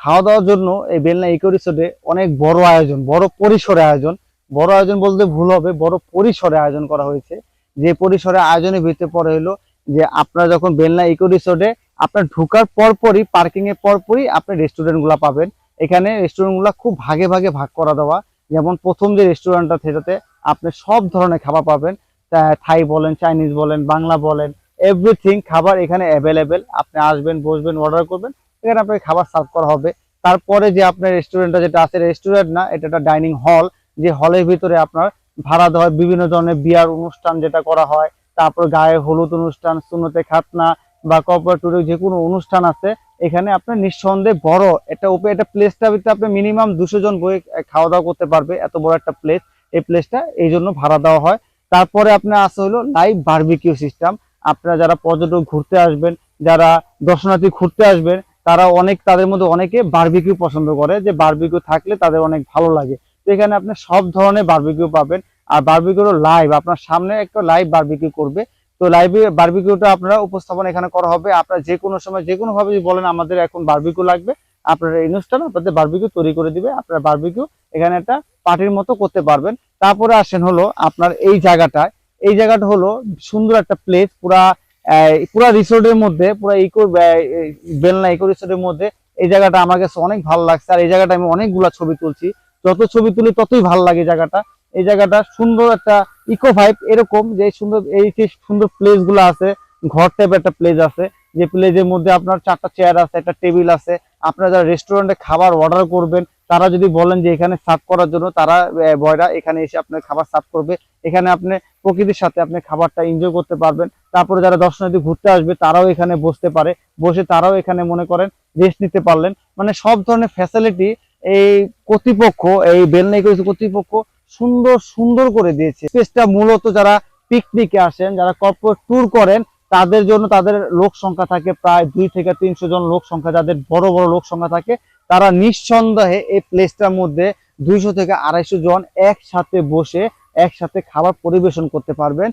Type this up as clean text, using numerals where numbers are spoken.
খাওয়া দাওয়ার জন্য এই বেলনা ইকো রিসোর্টে অনেক বড় আয়োজন, বড় পরিসরে আয়োজন। বড় আয়োজন বলতে ভুল হবে, বড় পরিসরে আয়োজন করা হয়েছে। যে পরিসরে আয়োজনের ভিতরে পড়ে হলো যে আপনারা যখন বেলনা ইকো রিসোর্টে আপনার ঢোকার পরপরই, পার্কিং এর পরপরই আপনি রেস্টুরেন্ট গুলা পাবেন। এখানে রেস্টুরেন্ট গুলা খুব ভাগে ভাগে ভাগ করা দেওয়া। যেমন প্রথম যে রেস্টুরেন্টটা, সেটাতে আপনি সব ধরনের খাবার পাবেন। থাই বলেন, চাইনিজ বলেন, বাংলা বলেন, এভরিথিং খাবার এখানে অ্যাভেলেবেল। আপনি আসবেন, বসবেন, অর্ডার করবেন, এখানে আপনাকে খাবার সার্ভ করা হবে। তারপরে যে আপনার রেস্টুরেন্টটা যেটা আছে, রেস্টুরেন্ট না, এটা একটা ডাইনিং হল। যে হলের ভিতরে আপনার ভাড়া দেওয়া হয় বিভিন্ন ধরনের বিয়ার অনুষ্ঠান যেটা করা হয়, তারপর গায়ে হলুদ অনুষ্ঠান, সুন্নতে খাতনা বা কর্পোরেটরে যে কোনো অনুষ্ঠান আছে, এখানে আপনার নিঃসন্দেহে বড় এটা প্লেসটা ভিতরে আপনি মিনিমাম 200 জন বই খাওয়া দাওয়া করতে পারবে, এত বড় একটা প্লেস। এই প্লেসটা এই জন্য ভাড়া দেওয়া হয়। তারপরে আপনার আছে হলো লাইভ বারবিকিউ সিস্টেম। আপনারা যারা পর্যটক ঘুরতে আসবেন, যারা দর্শনার্থী ঘুরতে আসবেন, তাদের মধ্যে অনেকে বারবিকিউ পছন্দ করে, যে বারবিকিউ থাকলে তাদের অনেক ভালো লাগে। তো এখানে আপনি সব ধরনের বারবিকিউ পাবেন। আর বারবিকিউ লাইভ, আপনার সামনে একটা লাইভ বারবিকিউ করবে। তো লাইভ বারবিকিউটা আপনারা উপস্থাপন এখানে করা হবে। আপনারা যে কোনো সময় যে কোনো ভাবে বলেন আমাদের এখন বারবিকিউ লাগবে, আপনারা ইনস্ট্যান্ট আপনাদের বারবিকিউ তৈরি করে দিবে। আপনারা বারবিকিউ এখানে একটা পার্টির মতো করতে পারবেন। তারপরে আসেন হলো আপনার এই জায়গাটা হলো সুন্দর একটা প্লেস। পুরা রিসোর্টের মধ্যে, পুরা বেলনা ইকো রিসোর্টের মধ্যে এই জায়গাটা আমার কাছে অনেক ভালো লাগছে। আর এই জায়গাটা আমি অনেকগুলা ছবি তুলছি, যত ছবি তুলি ততই ভালো লাগে জায়গাটা। এই জায়গাটা সুন্দর একটা ইকো ভাইব, এরকম যে সুন্দর প্লেস গুলো আছে, ঘর টাইপের একটা প্লেস আছে। যে প্লেসের মধ্যে আপনার 4টা চেয়ার আছে, একটা টেবিল আছে। আপনারা যারা রেস্টুরেন্টে খাবার অর্ডার করবেন, তারা যদি বলেন যে এখানে সার্ভ করার জন্য, তারা বয়রা এখানে এসে আপনার খাবার সার্ভ করবে। এখানে আপনি প্রকৃতির সাথে আপনি খাবারটা এনজয় করতে পারবেন। তারপরে যারা দর্শনার্থী ঘুরতে আসবে, তারাও এখানে বসতে পারে, বসে তারাও এখানে মনে করেন রেস্ট নিতে পারলেন। মানে সব ধরনের ফ্যাসিলিটি এই কর্তৃপক্ষ, এই বেলনা ইকো রিসোর্ট কর্তৃপক্ষ সুন্দর সুন্দর করে দিয়েছে। স্পেসটা মূলত যারা পিকনিকে আসেন, যারা কর্পোরেট ট্যুর করেন, তাদের জন্য। তাদের লোক সংখ্যা থাকে প্রায় 2 থেকে 300 জন লোক সংখ্যা, যাদের বড় বড় লোক সংখ্যা থাকে, তারা নিঃসন্দেহে এই প্লেসটার মধ্যে 200 থেকে 250 জন একসাথে বসে একসাথে খাবার পরিবেশন করতে পারবেন।